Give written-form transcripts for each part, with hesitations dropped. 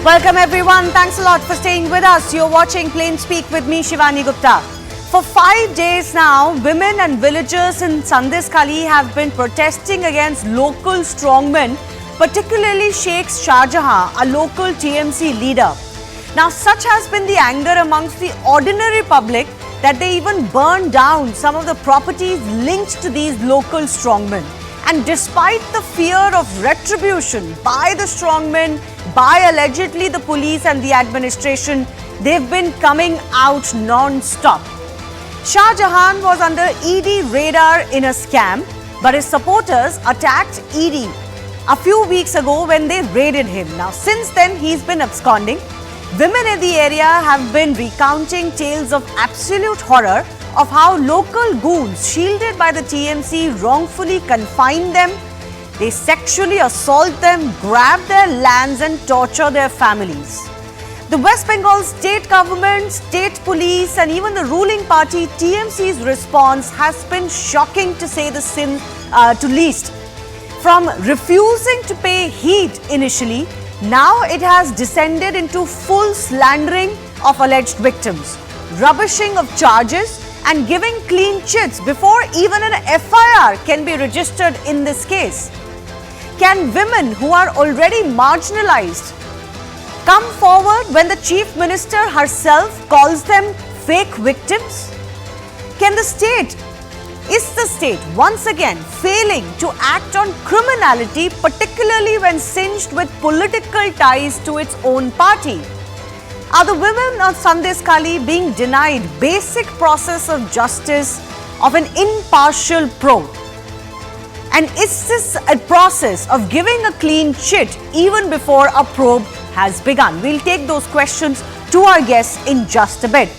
Welcome everyone. Thanks a lot for staying with us. You're watching Plain Speak with me, Shivani Gupta. For 5 days now, women and villagers in Sandeshkhali have been protesting against local strongmen, particularly Sheikh Shah Jahan, a local TMC leader. Now, such has been the anger amongst the ordinary public that they even burned down some of the properties linked to these local strongmen. And despite the fear of retribution by the strongmen, by allegedly the police and the administration, they've been coming out non-stop. Shah Jahan was under ED radar in a scam, but his supporters attacked ED a few weeks ago when they raided him. Now, since then, he's been absconding. Women in the area have been recounting tales of absolute horror of how local goons shielded by the TMC wrongfully confine them, they sexually assault them, grab their lands and torture their families. The West Bengal state government, state police and even the ruling party TMC's response has been shocking to say the least. From refusing to pay heed initially, now it has descended into full slandering of alleged victims, rubbishing of charges and giving clean chits before even an FIR can be registered in this case. Can women who are already marginalized come forward when the Chief Minister herself calls them fake victims? Is the state once again failing to act on criminality, particularly when singed with political ties to its own party? Are the women of Sandeshkhali being denied basic process of justice of an impartial probe? And is this a process of giving a clean chit even before a probe has begun? We'll take those questions to our guests in just a bit.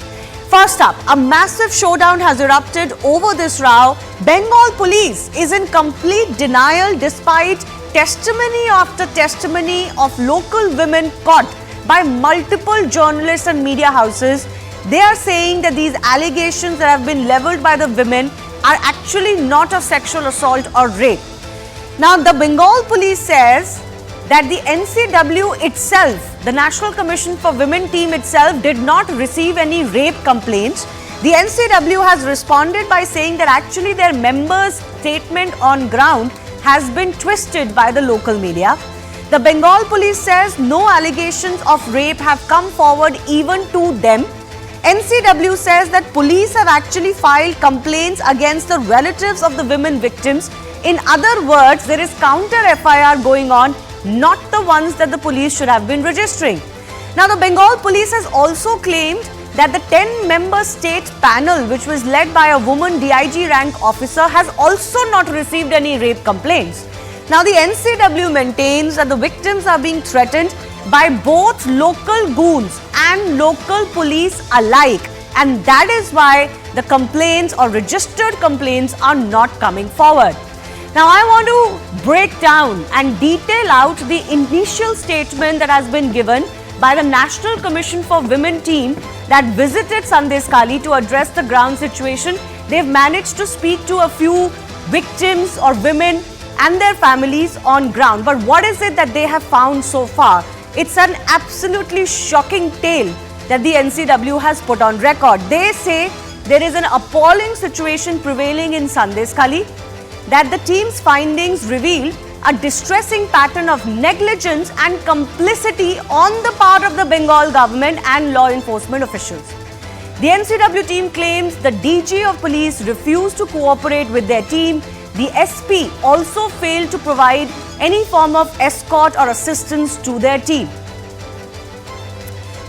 First up, a massive showdown has erupted over this row. Bengal police is in complete denial despite testimony after testimony of local women caught by multiple journalists and media houses. They are saying that these allegations that have been leveled by the women are actually not a sexual assault or rape. Now, the Bengal police says that the NCW itself, the National Commission for Women team itself, did not receive any rape complaints. The NCW has responded by saying that actually their members' statement on ground has been twisted by the local media. The Bengal police says no allegations of rape have come forward even to them. NCW says that police have actually filed complaints against the relatives of the women victims. In other words, there is counter FIR going on, not the ones that the police should have been registering. Now, the Bengal police has also claimed that the 10-member state panel, which was led by a woman DIG rank officer, has also not received any rape complaints. Now, the NCW maintains that the victims are being threatened by both local goons and local police alike, and that is why the complaints or registered complaints are not coming forward. Now, I want to break down and detail out the initial statement that has been given by the National Commission for Women team that visited Sandeshkhali to address the ground situation. They've managed to speak to a few victims or women and their families on ground. But what is it that they have found so far? It's an absolutely shocking tale that the NCW has put on record. They say there is an appalling situation prevailing in Sandeshkhali, that the team's findings reveal a distressing pattern of negligence and complicity on the part of the Bengal government and law enforcement officials. The NCW team claims the DG of police refused to cooperate with their team. The SP also failed to provide any form of escort or assistance to their team.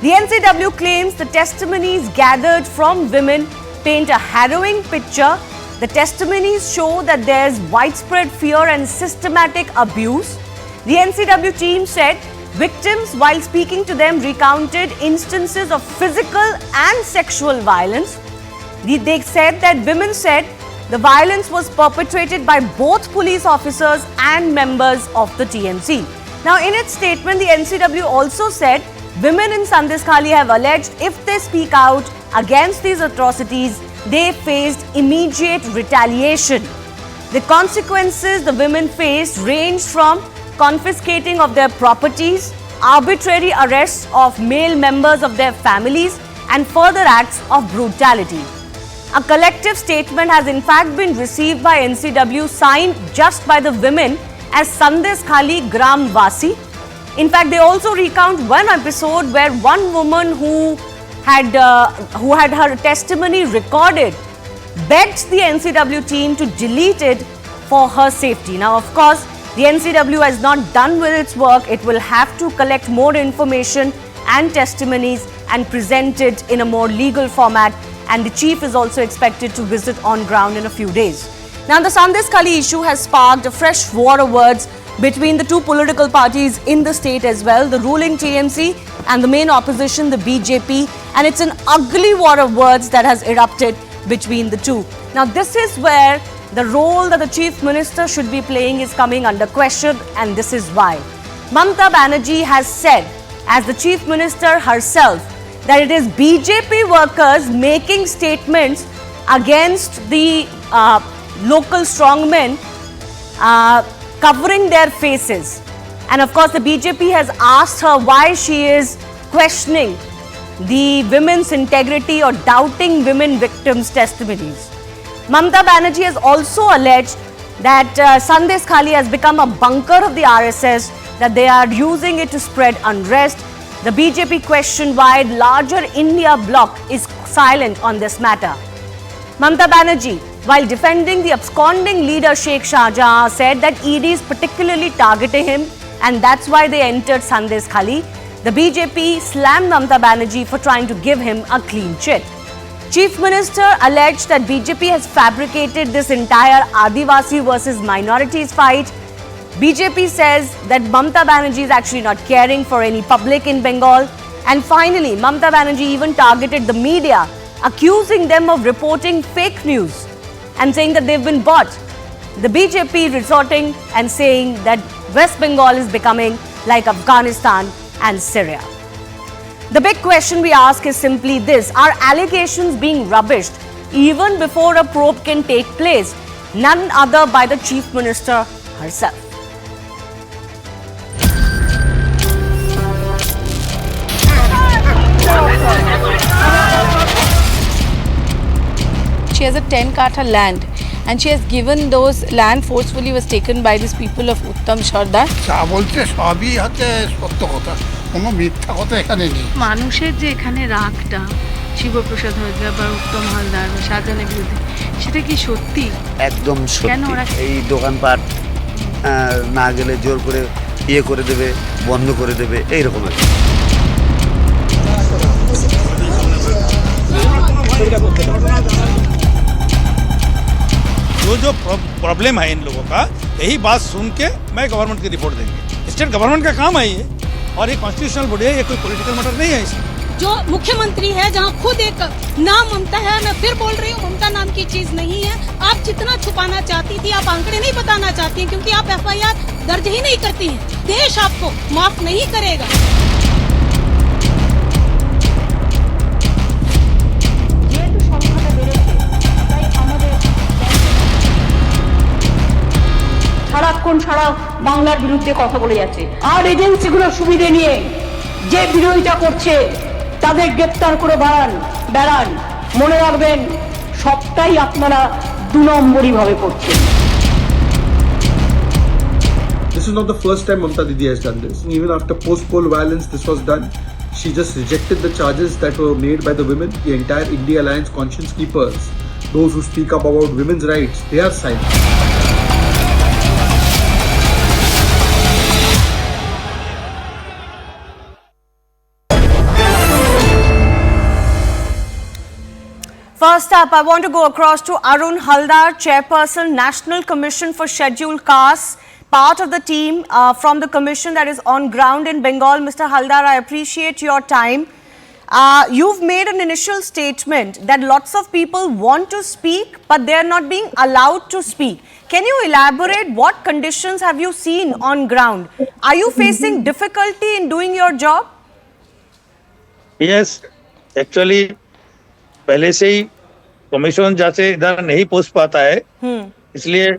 The NCW claims the testimonies gathered from women paint a harrowing picture. The testimonies show that there is widespread fear and systematic abuse. The NCW team said victims, while speaking to them, recounted instances of physical and sexual violence. They said that women said the violence was perpetrated by both police officers and members of the TMC. Now, in its statement, the NCW also said women in Sandeshkhali have alleged if they speak out against these atrocities, they faced immediate retaliation. The consequences the women faced ranged from confiscating of their properties, arbitrary arrests of male members of their families, and further acts of brutality. A collective statement has in fact been received by NCW, signed just by the women as Sandeshkhali Gram Vasi. In fact, they also recount one episode where one woman who had her testimony recorded begged the NCW team to delete it for her safety. Now, of course, the NCW has not done with its work. It will have to collect more information and testimonies and present it in a more legal format. And the chief is also expected to visit on ground in a few days. Now, the Sandeshkhali issue has sparked a fresh war of words between the two political parties in the state as well, the ruling TMC and the main opposition, the BJP. And it's an ugly war of words that has erupted between the two. Now, this is where the role that the chief minister should be playing is coming under question, and this is why. Mamata Banerjee has said, as the chief minister herself, that it is BJP workers making statements against the local strongmen, covering their faces. And of course, the BJP has asked her why she is questioning the women's integrity or doubting women victims' testimonies. Mamata Banerjee has also alleged that Sandeshkhali has become a bunker of the RSS, that they are using it to spread unrest. The BJP questioned why larger India bloc is silent on this matter. Mamata Banerjee, while defending the absconding leader Sheikh Shahjahan, said that ED is particularly targeting him and that's why they entered Sandeshkhali. The BJP slammed Mamata Banerjee for trying to give him a clean chit. Chief Minister alleged that BJP has fabricated this entire Adivasi versus minorities fight. BJP says that Mamata Banerjee is actually not caring for any public in Bengal. And finally, Mamata Banerjee even targeted the media, accusing them of reporting fake news and saying that they've been bought. The BJP resorting and saying that West Bengal is becoming like Afghanistan and Syria. The big question we ask is simply this: are allegations being rubbished even before a probe can take place? None other by the Chief Minister herself. She has a 10 kata land and she has given those land forcefully, was taken by these people of Uttam Shardar. মানুষের যে এখানে রাগটা শিবপ্রসাদ হলদার বা উত্তম হালদার বা শাহজাহানের বিরুদ্ধে, সেটা কি সত্যি? একদম কেন ওরা সত্যি। এই দোকানপাট না গেলে জোর করে ইয়ে করে দেবে, বন্ধ করে দেবে, এইরকম আর কি। जो प्रॉब्लम है इन लोगों का, यही बात सुन के मैं गवर्नमेंट की रिपोर्ट देंगे। स्टेट गवर्नमेंट का काम है ये, और ये कॉन्स्टिट्यूशनल बॉडी है, ये कोई पॉलिटिकल मैटर नहीं है इसमें। जो मुख्यमंत्री है, जहां खुद एक नाम ममता है, मैं फिर बोल रही हूँ, ममता नाम की चीज नहीं है। आप जितना छुपाना चाहती थी, आप आंकड़े नहीं बताना चाहती हैं, क्योंकि आप FIR दर्ज ही नहीं करती हैं। देश आपको माफ नहीं करेगा। সারাক্ষণ সারা বাংলার বিরুদ্ধে কথা বলে যাচ্ছে, আর এজেন্সিগুলোর সুবিধে নিয়ে যে বিরোধিতা করছে তাদের গ্রেপ্তার করে বেড়ান। মনে রাখবেন, সবটাই আপনারা 2 নম্বরই ভাবে করছেন। This is not the first time Mamata Didi has done this. Even after post-poll violence, this was done. She just rejected the charges that were made by the women. The entire India Alliance conscience keepers, those who speak up about women's rights, they are silent. First up, I want to go across to Arun Haldar, Chairperson, National Commission for Scheduled Castes, part of the team from the commission that is on ground in Bengal. Mr. Haldar, I appreciate your time. You've made an initial statement that lots of people want to speak, but they are not being allowed to speak. Can you elaborate what conditions have you seen on ground? Are you facing difficulty in doing your job? Yes, actually पहले से ही commission जैसे इधर नहीं पहुंच पाता है, इसलिए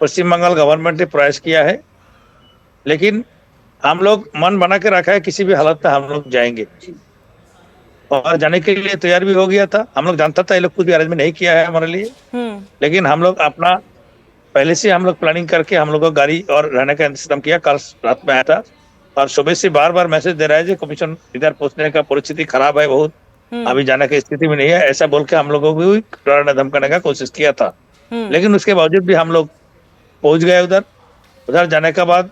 पश्चिम Bengal government ने प्रयास किया है, लेकिन हम लोग मन बना के रखा है किसी भी हालत में हम लोग जाएंगे, और जाने के लिए तैयार भी हो गया था। हम लोग जानता था ये लोग कुछ भी अरेंजमेंट नहीं किया है हमारे लिए, लेकिन हम लोग अपना पहले से हम लोग प्लानिंग करके हम लोग को गाड़ी और रहने का इंतजाम किया। कल रात में आया था और सुबह से बार बार मैसेज दे रहा है कि कमीशन इधर पहुंचने का परिस्थिति खराब है बहुत, अभी जाने की स्थिति में नहीं है, ऐसा बोल के हम लोगों को भी डराने धमकाने का कोशिश किया था। लेकिन उसके बावजूद भी हम लोग पहुंच गए उधर। उधर जाने के बाद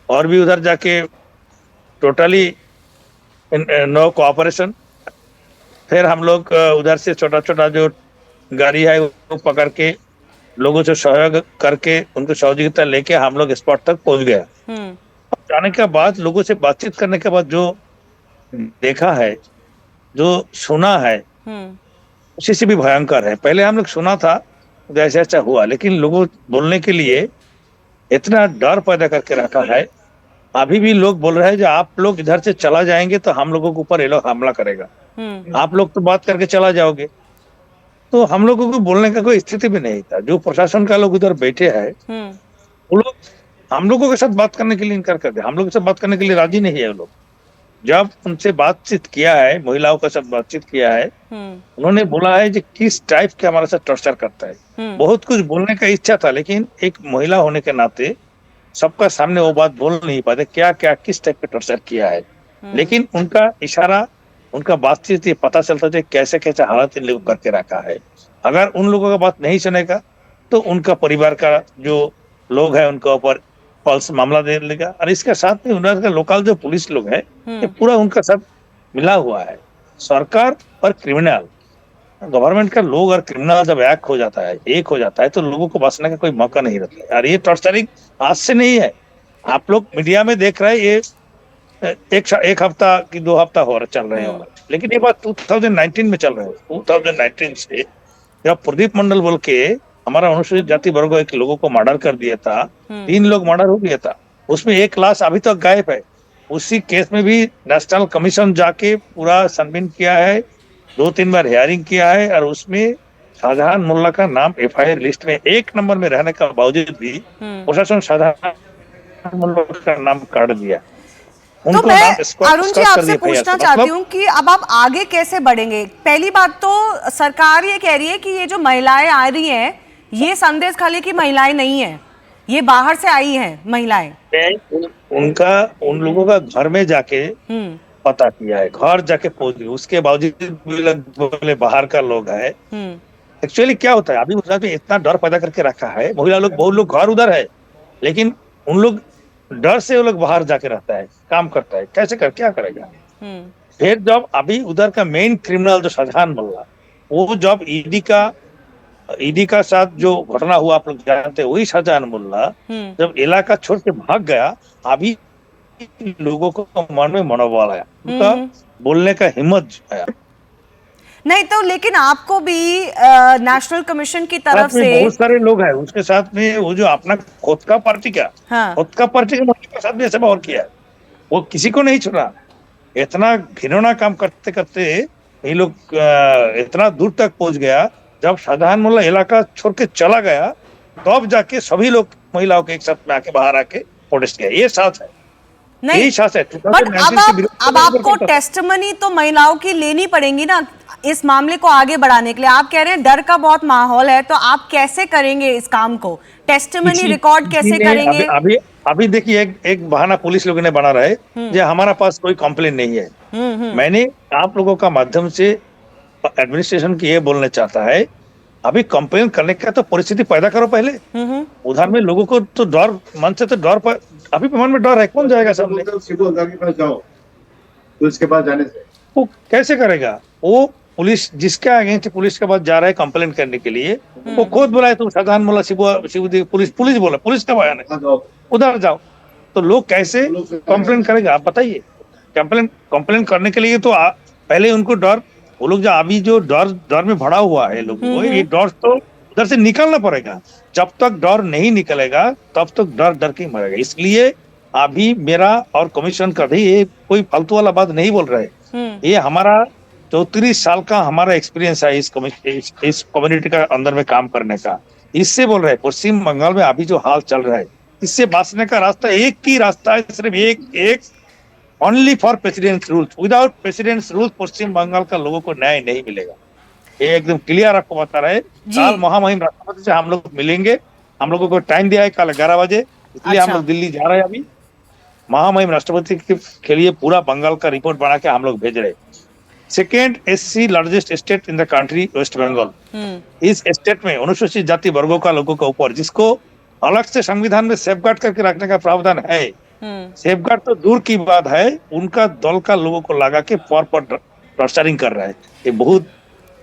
और भी उधर जाके टोटली नो कोऑपरेशन। फिर हम लोग उधर से छोटा छोटा जो गाड़ी है वो पकड़ के लोगों से सहयोग करके उनको सहयोगिता लेके हम लोग स्पॉट तक पहुंच गया। जाने के बाद लोगों से बातचीत करने के बाद जो देखा है, जो सुना है, उसी से भी भयंकर है। पहले हम लोग सुना था जैसे ऐसा हुआ, लेकिन लोगों बोलने के लिए इतना डर पैदा करके रखा है। अभी भी लोग बोल रहे हैं जो आप लोग इधर से चला जाएंगे तो हम लोगों के ऊपर ये लोग हमला करेगा, आप लोग तो बात करके चला जाओगे। तो हम लोगों को बोलने का कोई स्थिति भी नहीं था। जो प्रशासन का लोग उधर बैठे हैं वो लोग हम लोगों के साथ बात करने के लिए इनकार कर दिया, हम लोगों के साथ बात करने के लिए राजी नहीं है वो लोग। जब उनसे बातचीत किया है, महिलाओं के साथ बातचीत किया है, उन्होंने बोला है कि किस टाइप के हमारे साथ टॉर्चर करता है। बहुत कुछ बोलने का इच्छा था, लेकिन एक महिला होने के नाते सबका सामने वो बात बोल नहीं पाते क्या क्या किस टाइप के टॉर्चर किया है। लेकिन उनका इशारा, उनका बातचीत ये पता चलता है कैसे कैसे हालत इन लोग करके रखा है। अगर उन लोगों का बात नहीं सुनेगा तो उनका परिवार का जो लोग है उनके ऊपर फॉल्स मामला दे लेगा। और इसके साथ में उनका लोकल जो पुलिस लोग है ये पूरा उनका साथ मिला हुआ है। सरकार और क्रिमिनल, गवर्नमेंट का लोग और क्रिमिनल जब एक हो जाता है तो लोगों को बचने का कोई मौका नहीं रहता है। और ये टॉर्चरिंग आज से नहीं है, आप लोग मीडिया में देख रहे हैं, ये एक हफ्ता की 2 हफ्ता हो रहा चल रहे हैं, लेकिन ये बात 2019 में चल रहे है। 2019 से जब प्रदीप मंडल बोल के हमारा अनुसूचित जाति वर्ग के लोगों को मर्डर कर दिया था, 3 लोग मर्डर हो गया था, उसमें एक लाश अभी तक गायब है। उसी केस में भी नेशनल कमीशन जाके पूरा छानबीन किया है, 2-3 बार हियरिंग किया है, और उसमें शाहजहां मुल्ला का नाम एफआईआर लिस्ट में 1 नंबर में रहने का बावजूद भी प्रशासन शाहजहां मुल्ला का नाम काट दिया। तो मैं अरुण जी आपसे पूछना चाहती हूँ कि अब आप आगे कैसे बढ़ेंगे। पहली बात तो सरकार ये कह रही है कि ये जो महिलाएं आ रही हैं ये संदेशखाली की महिलाएं नहीं है, ये बाहर से आई हैं महिलाएं। उनका उन लोगों का घर में जाके पता किया है, घर जाके पहुंच गए, उसके बावजूद बोले बाहर का लोग है। एक्चुअली क्या होता है, अभी उस में इतना डर पैदा करके रखा है, महिला लोग बहुत लोग घर उधर है, लेकिन उन लोग डर से वो लोग बाहर जाके रहता है, काम करता है, कैसे कर क्या करेगा। फिर जब अभी उधर का मेन क्रिमिनल जो शाहजहां मुल्ला, वो जब ईडी का साथ जो घटना हुआ आप लोग जानते हैं, वही शाहजहां मुल्ला जब इलाका छोड़ के भाग गया, अभी लोगों को मन में मनोबल आया, उनका बोलने का हिम्मत आया। नहीं तो लेकिन आपको भी नेशनल कमीशन की तरफ से बहुत सारे लोग हैं, उसके साथ में वो जो अपना खुद का पार्टी के साथ भी ऐसा और किया, वो किसी को नहीं छोड़ा। इतना घिनौना काम करते करते ये लोग इतना दूर तक पहुंच गया। जब शाहजहां मुल्ला इलाका छोड़ के चला गया तब जाके सभी लोग महिलाओं के एक साथ में आके बाहर आके प्रोटेस्ट किया। ये साथ है, नहीं बट अब आपको टेस्टिमनी तो महिलाओं की लेनी पड़ेगी ना इस मामले को आगे बढ़ाने के लिए। आप कह रहे हैं डर का बहुत माहौल है, तो आप कैसे करेंगे इस काम को, टेस्टिमनी रिकॉर्ड कैसे करेंगे? अभी देखिए एक बहाना पुलिस लोगों ने बना रहा है जो हमारा पास कोई कंप्लेन नहीं है। मैंने आप लोगों का माध्यम से एडमिनिस्ट्रेशन की ये बोलना चाहता है, अभी कंप्लेन करने का तो परिस्थिति पैदा करो पहले। उधर में लोगों को तो डर, मन से तो डर, अभी मन में डर है, कौन जाएगा सामने? जाओ पुलिस के पास जाने से वो कैसे करेगा? वो पुलिस जिसके अगेंस्ट पुलिस के पास जा रहा है कंप्लेन करने के लिए, वो खुद बोला है, तुम शाहजहां मुल्ला शिवदेव पुलिस बोला, पुलिस का बयान है, उधर जाओ। तो लोग कैसे कंप्लेन करेगा आप बताइए? कंप्लेन करने के लिए तो पहले उनको डर, वो लोग जो अभी जो डर में भरा हुआ है लोगों को, ये डर तो उधर से निकलना पड़ेगा। जब तक डर नहीं निकलेगा तब तक डर के मरेगा। इसलिए अभी मेरा और कमीशन का भी ये कोई फालतू वाला बात नहीं बोल रहे, ये हमारा 34 साल का हमारा एक्सपीरियंस है इस कम्युनिटी का अंदर में काम करने का। इससे बोल रहे हैं पश्चिम बंगाल में अभी जो हाल चल रहा है, इससे बांचने का रास्ता एक ही रास्ता है, सिर्फ एक only for presidents rules. Without presidents rules Paschim Bengal का लोगों को न्याय नहीं मिलेगा। ये एकदम क्लियर आपको बता रहे। कल महामहिम राष्ट्रपति से हम लोग मिलेंगे, हम लोगों को टाइम दिया है कल 11 बजे, इसलिए हम लोग दिल्ली जा रहे हैं। अभी महामहिम राष्ट्रपति के लिए पूरा बंगाल का रिपोर्ट बना के हम लोग भेज रहे हैं। Second SC largest state in the country West Bengal. इस स्टेट में अनुसूचित जाति वर्गों का लोगों के ऊपर, जिसको अलग से संविधान में सेफगार्ड करके रखने का प्रावधान है, सेफगार्ड तो दूर की बात है, उनका दल का लोगों को लगा के पर टॉर्चरिंग कर रहा है। ये बहुत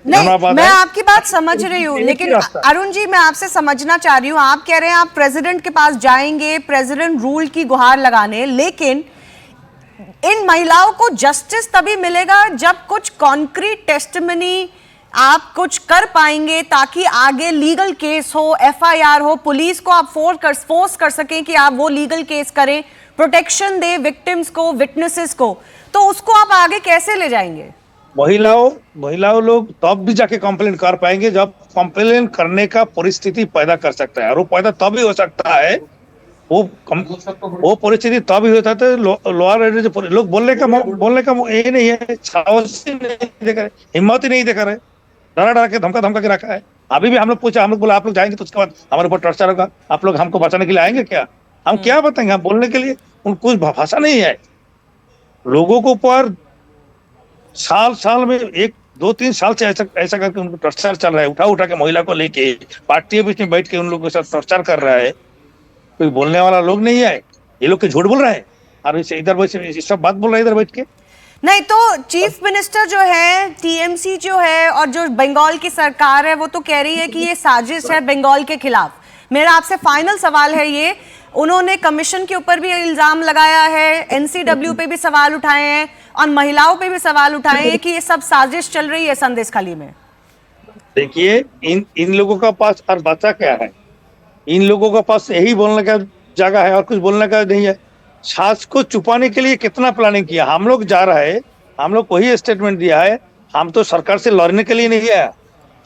नहीं, मैं आपकी बात समझ रही हूँ, लेकिन अरुण जी मैं आपसे समझना चाह रही हूँ। आप कह रहे हैं आप प्रेसिडेंट के पास जाएंगे प्रेसिडेंट रूल की गुहार लगाने, लेकिन इन महिलाओं को जस्टिस तभी मिलेगा जब कुछ कॉन्क्रीट टेस्टिमनी आप कुछ कर पाएंगे, ताकि आगे लीगल केस हो, FIR हो, पुलिस को आप फोर्स कर सकें कि आप वो लीगल केस करें, प्रोटेक्शन दे विक्टिम्स को, विटनेसेस को। तो उसको आप आगे कैसे ले जाएंगे? महिलाओं लोग तब भी जाके कंप्लेन कर पाएंगे जब कंप्लेन करने का परिस्थिति पैदा कर सकता है, और वो पैदा तब ही हो सकता है, वो परिस्थिति तब ही होता है लोअर लोग बोलने का ये नहीं है, साहस ही नहीं दिखा रहे, हिम्मत ही नहीं दिखा रहे, डरा के धमका के रखा है। अभी भी हम लोग पूछा, हम लोग बोला आप लोग जाएंगे तो उसके बाद हमारे ऊपर टॉर्चर होगा, आप लोग हमको बचाने के लिए आएंगे क्या? हम क्या बताएंगे? हम बोलने के लिए उनको कुछ भाषा नहीं है। लोगों को ऊपर साल में 1-2-3 साल से ऐसा करके उनको टॉर्चर चल रहा है, उठा के महिला को लेके पार्टी के बीच में बैठ के उन लोगों के साथ टॉर्चर कर रहा है। कोई बोलने वाला लोग नहीं है, ये लोग के झूठ बोल रहा है, और इधर बैठ सब बात बोल रहा है इधर बैठ के। नहीं तो चीफ मिनिस्टर जो है, TMC जो है, और जो बंगाल की सरकार है, वो तो कह रही है कि ये साजिश है बंगाल के खिलाफ। मेरा आपसे फाइनल सवाल है ये, उन्होंने कमीशन के ऊपर भी इल्जाम लगाया है, NCW पे भी सवाल उठाए हैं, और महिलाओं पे भी सवाल उठाए हैं कि ये सब साजिश चल रही है संदेशखाली में। देखिए इन लोगों का पास और बचा क्या है? इन लोगों का पास यही बोलने का जगह है और कुछ बोलने का नहीं है। सास को छुपाने के लिए कितना प्लानिंग किया। हम लोग जा रहे हैं, हम लोग वही स्टेटमेंट दिया है, हम तो सरकार से लड़ने के लिए नहीं आया,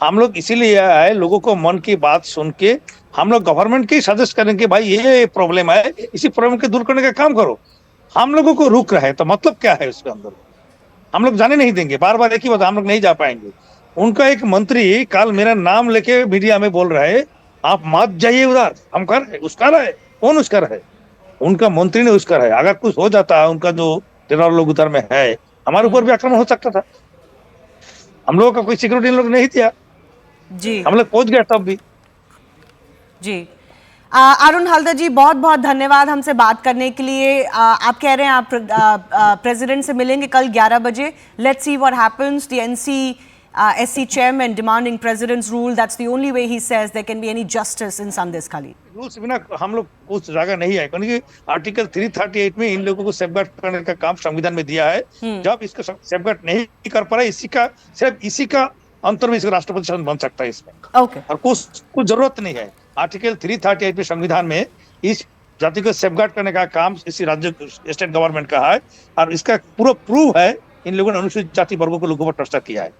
हम लोग इसीलिए आया है लोगों को मन की बात सुन के हम लोग गवर्नमेंट के सजेस्ट करेंगे, भाई ये प्रॉब्लम है, इसी प्रॉब्लम के दूर करने का काम करो। हम लोगों को रुक रहे हैं तो मतलब क्या है उसके अंदर? हम लोग जाने नहीं देंगे। बार एक ही बात, हम लोग नहीं जा पाएंगे। उनका एक मंत्री कल मेरा नाम लेके मीडिया में बोल रहा है आप मत जाइए उधर, हम कर रहे, उसका रहे। कौन उसका रहे? उनका मंत्री ने उसका रहे। अगर कुछ हो जाता है, उनका जो 13 लोग उधर में है, हमारे ऊपर भी आक्रमण हो सकता था। हम लोगों का कोई सिक्योरिटी इन लोग नहीं दिया जी, हम लोग पहुंच गए तब भी जी। अरुण हल्दर जी बहुत बहुत धन्यवाद हमसे बात करने के लिए। आप कह रहे हैं आप प्रेसिडेंट से मिलेंगे कल 11 बजे। Let's see what happens. The SC chairman demanding president's rule, that's the only way he says there can be any justice in Sandeshkhali. Rules बिना हम लोग कुछ जगह नहीं है, क्योंकि आर्टिकल 338 में इन लोगों को सेफगार्ड करने का काम संविधान में दिया है। जब इसको सेफगार्ड नहीं कर पा रहा, सिर्फ इसी का अंतर में इसका राष्ट्रपति शासन बन सकता है इसमें। और कुछ जरूरत नहीं है। आर्टिकल 338 में संविधान में इस जाति को सेफगार्ड करने का काम इसी राज्य स्टेट गवर्नमेंट का है, और इसका पूरा प्रूफ है इन लोगों ने अनुसूचित जाति वर्गों को लोगों पर टॉर्चर किया है।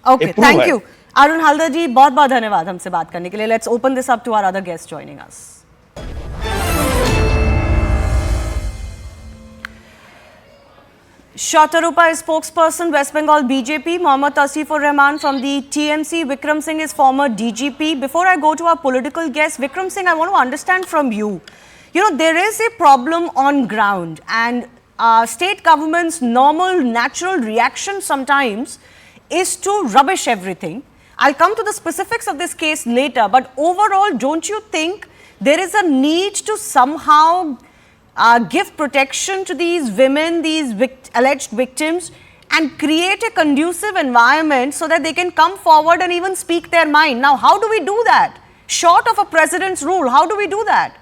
Okay, thank you Arun Haldar ji, बहुत बहुत धन्यवाद हमसे बात करने के लिए। Let's open this up to our other guest joining us. Shatarupa is spokesperson West Bengal BJP. Mohammad Asifur Rahman from the TMC. Vikram Singh is former DGP. Before I go to our political guest, Vikram Singh, I want to understand from you. You know, there is a problem on ground, and state government's normal, natural reaction sometimes is to rubbish everything. I'll come to the specifics of this case later, but overall, don't you think there is a need to somehow give protection to these women, these alleged victims, and create a conducive environment so that they can come forward and even speak their mind? Now, how do we do that? Short of a president's rule, how do we do that?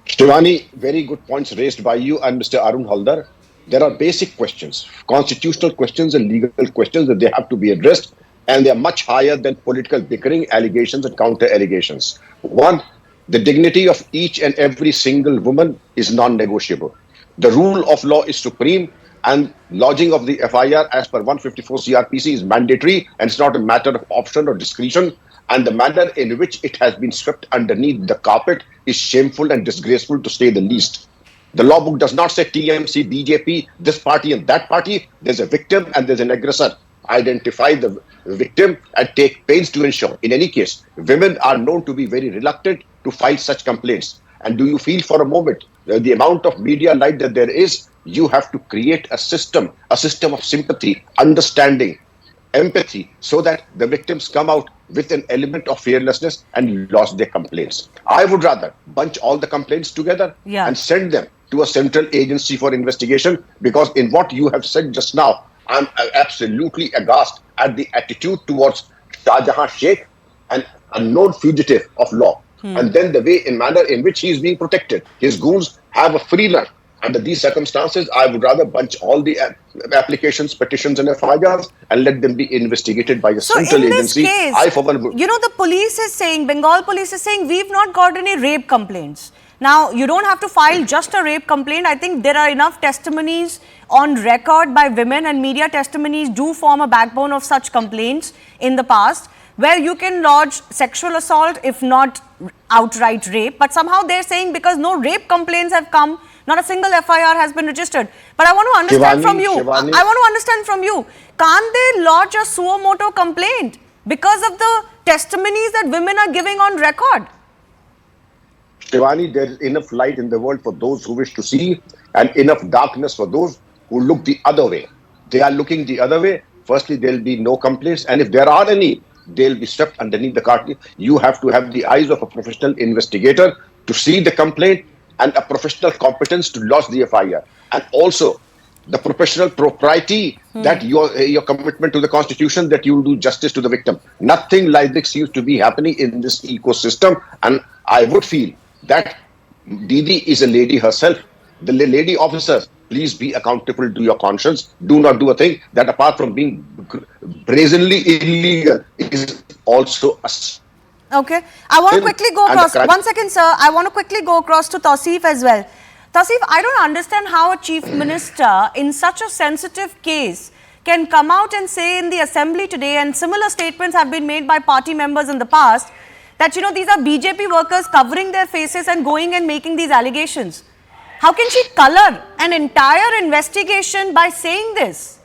Shivani, very good points raised by you and Mr. Arun Haldar. There are basic questions, constitutional questions and legal questions that they have to be addressed, and they are much higher than political bickering, allegations and counter allegations. One, the dignity of each and every single woman is non-negotiable. The rule of law is supreme, and lodging of the FIR as per 154 CRPC is mandatory, and it's not a matter of option or discretion. and the manner in which it has been swept underneath the carpet is shameful and disgraceful, to say the least. The law book does not say TMC, BJP, this party and that party. There's a victim and there's an aggressor. Identify the victim and take pains to ensure. In any case, women are known to be very reluctant to file such complaints. And do you feel for a moment the amount of media light that there is? You have to create a system of sympathy, understanding, empathy, so that the victims come out with an element of fearlessness and lodge their complaints. I would rather bunch all the complaints together and send them to a central agency for investigation, because in what you have said just now, I'm absolutely aghast at the attitude towards Shah Jahan Sheikh, an unknown fugitive of law. And then the way in manner in which he is being protected. His goons have a free run. Under these circumstances, I would rather bunch all the applications, petitions and FIRs and let them be investigated by a central agency. Case, I, for one, you know, the police is saying, Bengal police is saying, we've not got any rape complaints. Now, you don't have to file just a rape complaint. I think there are enough testimonies on record by women, and media testimonies do form a backbone of such complaints in the past, where you can lodge sexual assault, if not outright rape. But somehow they're saying because no rape complaints have come, not a single FIR has been registered. But I want to understand from you, I want to understand from you, can't they lodge a suo motu complaint because of the testimonies that women are giving on record? Shivani, there is enough light in the world for those who wish to see, and enough darkness for those who look the other way. They are looking the other way. Firstly, there will be no complaints, and if there are any, they'll be swept underneath the carpet. You have to have the eyes of a professional investigator to see the complaint, and a professional competence to lodge the FIR, and also the professional propriety that your commitment to the constitution, that you will do justice to the victim. Nothing like this seems to be happening in this ecosystem, and I would feel that Didi is a lady herself. The lady officers, please be accountable to your conscience. Do not do a thing that, apart from being brazenly illegal, is also a... Okay. I want to quickly go across. 1 second, sir. I want to quickly go across to Tausif as well. Tausif, I don't understand how a chief minister in such a sensitive case can come out and say in the assembly today, and similar statements have been made by party members in the past, that, you know, these are BJP workers covering their faces and going and making these allegations. How can she color an entire investigation by saying this?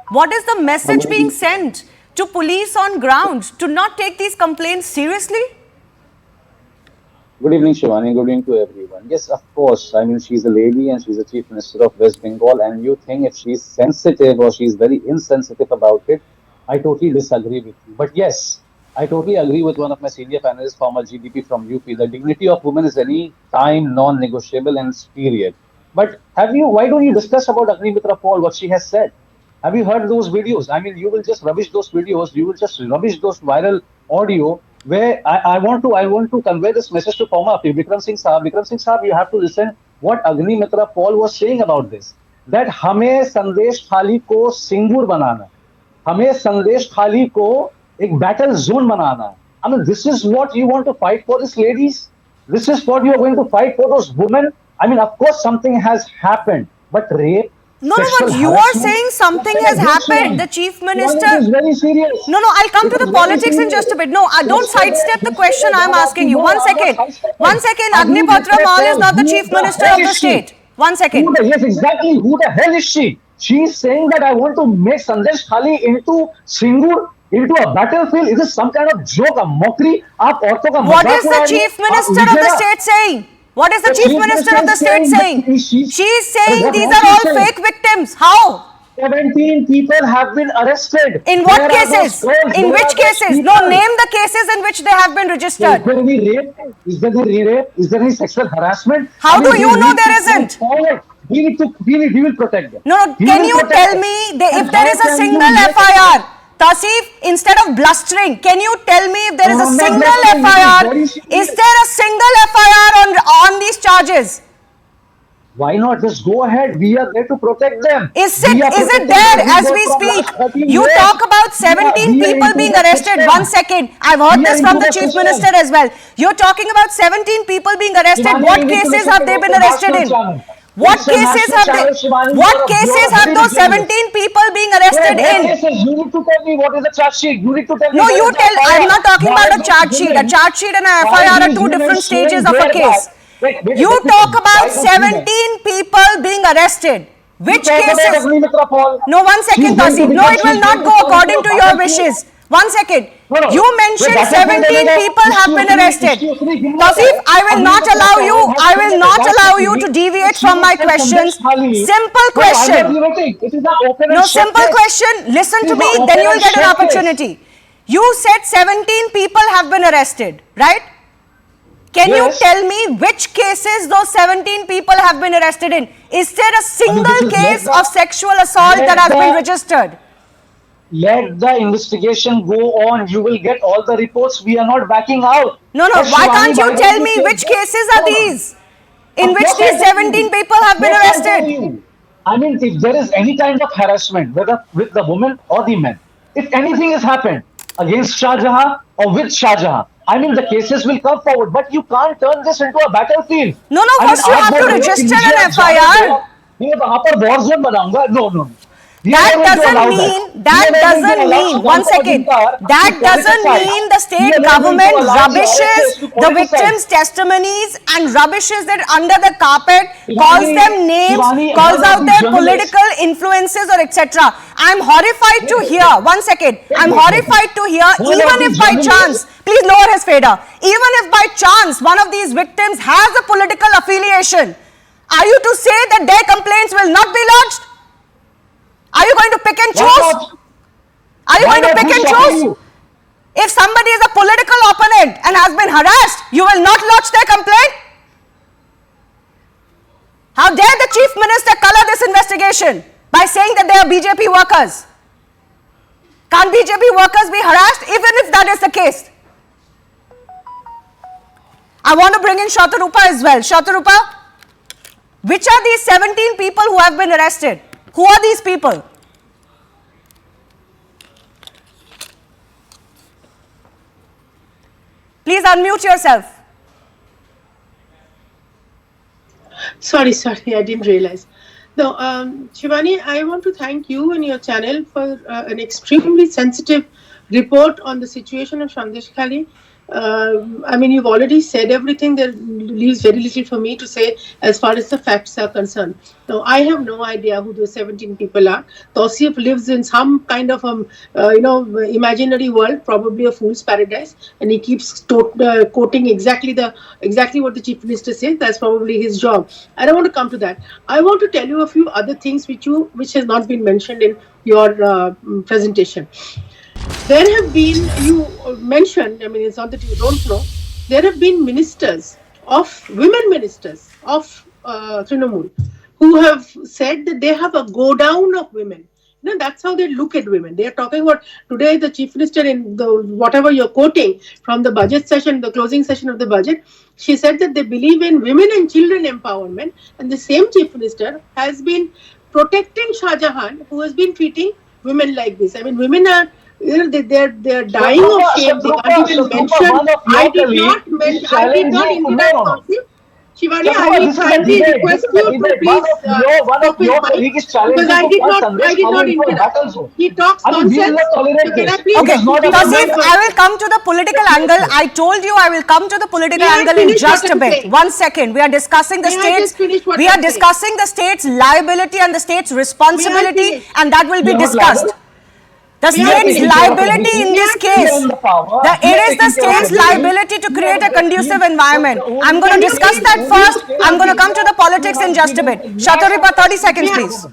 What is the message being sent to police on ground to not take these complaints seriously? Good evening, Shivani. Good evening to everyone. Yes, of course. I mean, she's a lady and she's the Chief Minister of West Bengal. And you think if she's sensitive or she's very insensitive about it, I totally disagree with you. But yes, I totally agree with one of my senior panelists, former GDP from UP. The dignity of women is any time non-negotiable and period. But why don't you discuss about Agnimitra Paul, what she has said? Have you heard those videos? I mean, you will just rubbish those videos. You will just rubbish those viral audio where I want to convey this message to former Vikram Singh Saab. Vikram Singh Saab, you have to listen what Agnimitra Paul was saying about this. That हमें संदेशखाली को सिंगूर बनाना, हमें संदेशखाली को एक battle zone banana. I mean, this is what you want to fight for, these ladies. This is what you are going to fight for, those women. I mean, of course, something has happened, but rape. No, but you are saying something has happened. The Chief Minister... Is very serious. No, I'll come to the politics in just a bit. No, don't sidestep the question I'm asking you. 1 second. 1 second. Agnimitra Paul is not the Chief Minister of the state. 1 second. Yes, exactly. Who the hell is she? She is saying that I want to make Sandeshkhali into Singur, into a battlefield. Is this some kind of joke, a mockery? What is the Chief Minister of the state saying? What is the Chief Minister of the state saying? She is saying these are all fake victims. How? 17 people have been arrested. In what cases? In which cases? No, name the cases in which they have been registered. Is there any rape? Is there any rape? Is there any sexual harassment? How do you know there isn't? We will protect them. No, can you tell me if there is a single FIR? Tausif, instead of blustering, can you tell me if there is a single FIR? Is there a single FIR on these charges? Why not? Just go ahead. We are there to protect them. Is it there as we speak? You talk about 17 people being arrested. 1 second. I've heard this from the Chief Minister as well. You're talking about 17 people being arrested. What cases have they been arrested in? What It's a cases national have channel, Shivani. what You're cases very have those ridiculous. 17 people being arrested What in? cases? You need to tell me what is the charge sheet. You need to tell me No, where you is the tell. I'm FIR. not talking Why about a these charge sheet. A women- charge sheet and a why FIR are these two women different swearing stages of a bare case. back? Wait, You let me talk finish. about Why those women? 17 people being arrested. Which You talk about cases? Agnimitra Paul. No, one She's second, going to Taseem. No, become- it will she's not going go to turn according into to a your battlefield. wishes. One second. No, no. You Wait, mentioned that is 17 not- people have been arrested. Excuse me, Taseem, I will not allow you. I will not allow you to It deviate is from my not questions. Sandeshkhali. Simple No, I'm not question. debating. It is an open No, and shut simple case. question. Listen It to is me, an then open you will and get an shut case. opportunity. You said 17 people have been arrested, right? Can you Yes. tell me which cases those 17 people have been arrested in? Is there a single this is- case let the- of sexual assault let that has been the- registered? Let the investigation go on. You will get all the reports. We are not backing out. No, But why Shivani, can't you why don't tell me take which that- cases are No, no. these in Of which course these I'll tell 17 you. people have been Yes, I'll tell arrested? you. I mean, if there is any kind of harassment, whether with the woman or the men, if anything has happened against Shah Jahan or with Shah Jahan, I mean, the cases will come forward. But you can't turn this into a battlefield. No, I mean, first you आप have to बोल रहे हो कि register मुझे an आप जाने FIR. दो, मैं वहां पर war zone बनाऊंगा. No, no. We are That not going to doesn't allow mean, We that are not going to doesn't allow mean, Sudhanshu one second, Majumdar to that doesn't politicize. mean the We state are not going to government allow the rubbishes RSS to the politicize. victims' testimonies and rubbishes them under the carpet, calls Shivani, them names, Shivani, calls one of out the their journalists- political influences or etc. I'm horrified to hear, one second, I'm horrified to hear, One of even the if by journalists- chance, please lower his fader, even if by chance one of these victims has a political affiliation, are you to say that their complaints will not be lodged? Are you going to pick and Why choose? not? Are you Why going to not? pick Who's and stopping choose? you? If somebody is a political opponent and has been harassed, you will not lodge their complaint? How dare the Chief Minister color this investigation by saying that they are BJP workers? Can't BJP workers be harassed even if that is the case? I want to bring in Shatarupa as well. Shatarupa, which are these 17 people who have been arrested? Who are these people? Please unmute yourself. Sorry, I didn't realize. No, Shivani, I want to thank you and your channel for an extremely sensitive report on the situation of Sandeshkhali. I mean, you've already said everything. There leaves very little for me to say as far as the facts are concerned. Now, I have no idea who those 17 people are. Tausif lives in some kind of imaginary world, probably a fool's paradise, and he keeps quoting exactly what the chief minister says. That's probably his job. I don't want to come to that. I want to tell you a few other things which has not been mentioned in your presentation. There have been, you mentioned, I mean, it's not that you don't know, there have been women ministers of Trinamool who have said that they have a go down of women. You know, that's how they look at women. They are talking about today the chief minister in the whatever you're quoting from the budget session, the closing session of the budget, she said that they believe in women and children empowerment, and the same chief minister has been protecting Shah Jahan, who has been treating women like this. I mean, women are, they're dying of shame. They can't even mention. I did not interrupt. Shivani, I will kindly request you to please stop his mic because I did not interrupt. He talks nonsense. So can I please? Okay, Tausif, I will come to the political angle. I told you I will come to the political angle in just a bit. 1 second. We are discussing the state's. We are discussing the state's liability and the state's responsibility, and that will be discussed. The state's liability in this case, it is the state's liability to create a conducive environment. I'm going to discuss that first. I'm going to come to the politics in just a bit. Shatarupa, 30 seconds, please.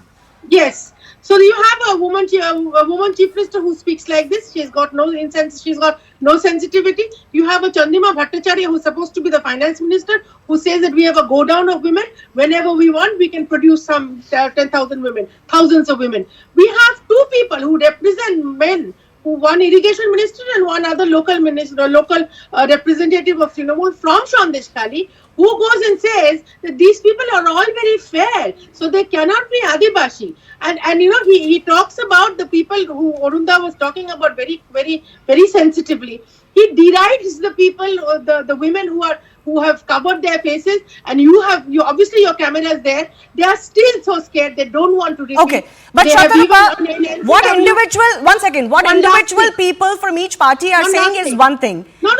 Yes. So you have a woman chief minister who speaks like this. She's got no sensitivity. You have a Chandrima Bhattacharya who's supposed to be the finance minister who says that we have a go down of women. Whenever we want, we can produce some 10,000 women, thousands of women. We have two people who represent men, one irrigation minister and one other local minister, local representative of Trinamool from Sandeshkhali, who goes and says that these people are all very fair, so they cannot be Adibashi. And you know, he talks about the people who Arunda was talking about very, very, very sensitively. He derides the people, the women who who have covered their faces, and you obviously your camera is there. They are still so scared. They don't want to repeat. Okay, but Shatarupa, what individual? One second. What individual people from each party are saying is one thing. No.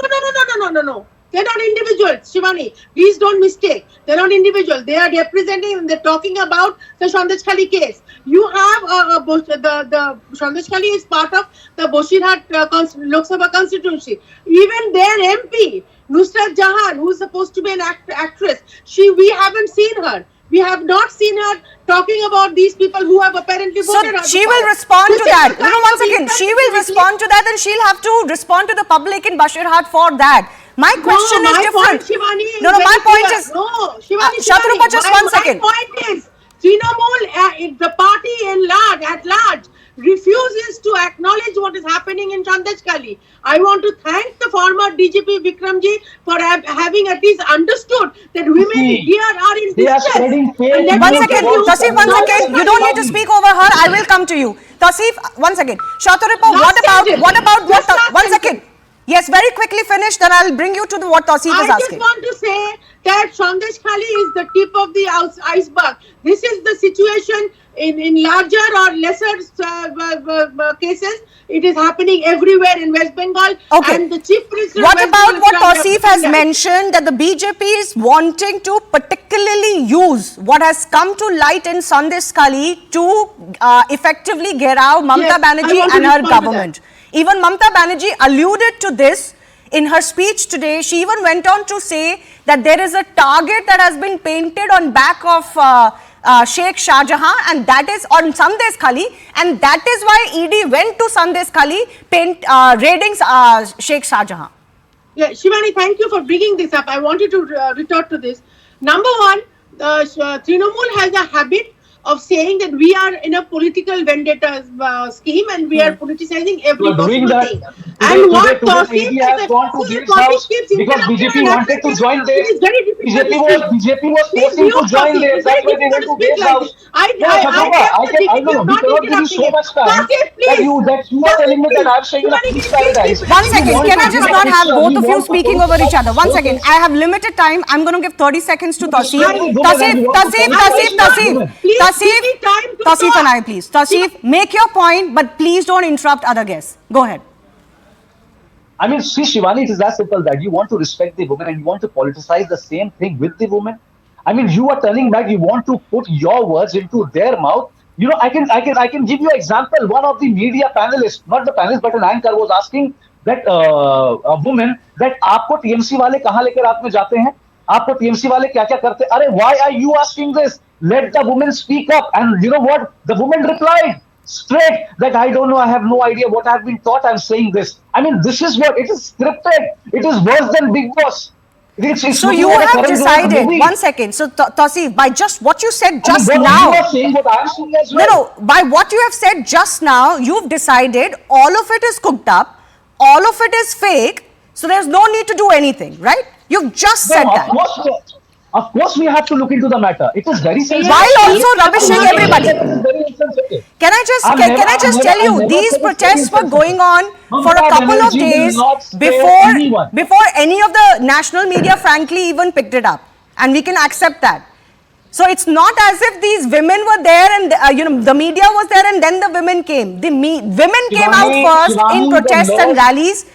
They're not individuals, Shivani. Please don't mistake. They're not individuals. They are representing and they're talking about the Sandeshkhali case. You have the Sandeshkhali is part of the Boshirhat Lok Sabha constituency. Even their MP, Nusrat Jahan, who is supposed to be an actress, we haven't seen her. We have not seen her talking about these people who have apparently voted. So she will respond to that. No, 1 second. She will respond to that, and she'll have to respond to the public in Bashirhat for that. My question is different. My point is. No, Shivani, Shatarupa, just 1 second. My point is, Trinamool, the party at large, refuses to acknowledge what is happening in Sandeshkhali. I want to thank the former DGP Vikramji for having at least understood that women here are in distress. 1 second, Tasif, 1 second. You don't need to speak over her. I will come to you. Tasif, 1 second. Shatarupa, what about 1 second. Yes, very quickly finish, then I'll bring you to what Tasif is asking. I just want to say that Sandeshkhali is the tip of the iceberg. This is the situation in larger or lesser cases. It is happening everywhere in West Bengal. Okay. And the Chief Minister what about what Tasif has mentioned, that the BJP is wanting to particularly use what has come to light in Sandeshkhali to effectively Gherao Mamata Banerjee and her government. Even Mamata Banerjee alluded to this in her speech today. She even went on to say that there is a target that has been painted on back of Sheikh Shah Jahan, and that is on Sandeshkhali, and that is why ED went to Sandeshkhali raiding Sheikh Shah Jahan. Yeah, Shivani, thank you for bringing this up. I wanted to retort to this. Number one, Trinamool has a habit of saying that we are in a political vendetta scheme and we are politicizing every possible thing. And what Tasif has gone to this house because BJP wanted to join there. BJP was forcing to join there. That's why they went to this house. I know. We cannot give you so much time that you are telling me that I'm saying that please prioritize. 1 second. Can I just not have both of you speaking over each other? 1 second. I have limited time. I'm going to give 30 seconds to Tasif. Tasif and I, please. Tasif, make your point, but please don't interrupt other guests. Go ahead. I mean, see, Shivani, it is as simple that you want to respect the women and you want to politicize the same thing with the women. I mean, you are telling that you want to put your words into their mouth. You know, I can give you an example. One of the media panelists, not the panelist, but an anchor, was asking that a woman that आपको TMC वाले कहाँ लेकर रात में जाते हैं? आपको TMC वाले क्या क्या करते? अरे, why are you asking this? Let the woman speak up. And you know what? The woman replied straight that I don't know, I have no idea what I've been taught. I'm saying this. I mean, this is what it is scripted. It is worse than Big Boss. So you have decided. 1 second. So Tasif, by just what you said just now. You are saying what I'm saying as well. No. By what you have said just now, you've decided all of it is cooked up, all of it is fake. So there's no need to do anything, right? You've just said that. Of course, we have to look into the matter. It is very sensitive. While also rubbishing everybody. Can I just tell you, these protests were going on for a couple of days before any of the national media, frankly, even picked it up, and we can accept that. So it's not as if these women were there and the media was there and then the women came. The women came out first in protests and rallies,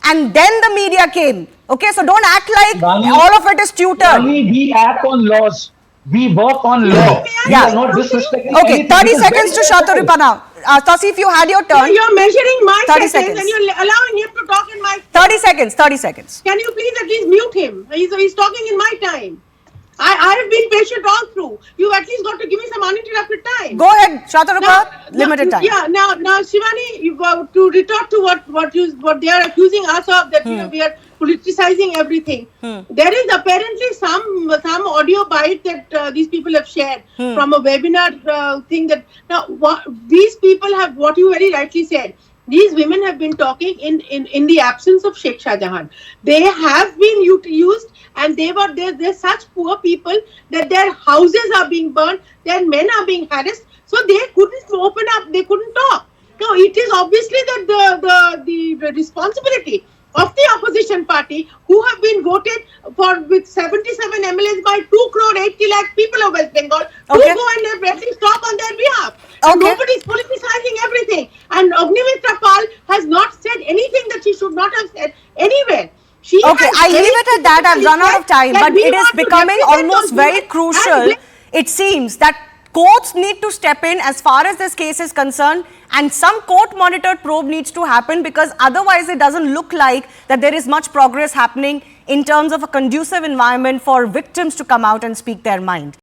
and then the media came. Okay, so don't act like all of it is tutored. We act on laws. We work on law. We are not disrespecting. Okay, 30 seconds to Shatarupa now. Tasif, you had your turn. You're measuring my seconds and you're allowing him to talk in my... 30 seconds. Can you please at least mute him? He's talking in my time. I have been patient all through. You at least got to give me some uninterrupted time. Go ahead, Shatarupa. Limited time. Yeah. Now, Shivani, to retort to what they are accusing us of, that we are politicizing everything. There is apparently some audio bite that these people have shared from a webinar thing. That now these people have, what you very rightly said. These women have been talking in the absence of Sheikh Shah Jahan. They have been used, and they're such poor people that their houses are being burned, their men are being harassed, so they couldn't open up, they couldn't talk. Now it is obviously that the responsibility of the opposition party, who have been voted for with 77 MLAs by 2 crore 80 lakh people of West Bengal Okay. to go and pressing stop on their behalf. And Okay. nobody is politicizing everything. And Agnimitra Pal has not said anything that she should not have said anywhere. She Okay, has I'll very leave it at that. I've run out of time, that but we it is want to becoming represent almost those very women and crucial. blame- It seems that courts need to step in as far as this case is concerned, and some court-monitored probe needs to happen, because otherwise it doesn't look like that there is much progress happening in terms of a conducive environment for victims to come out and speak their mind.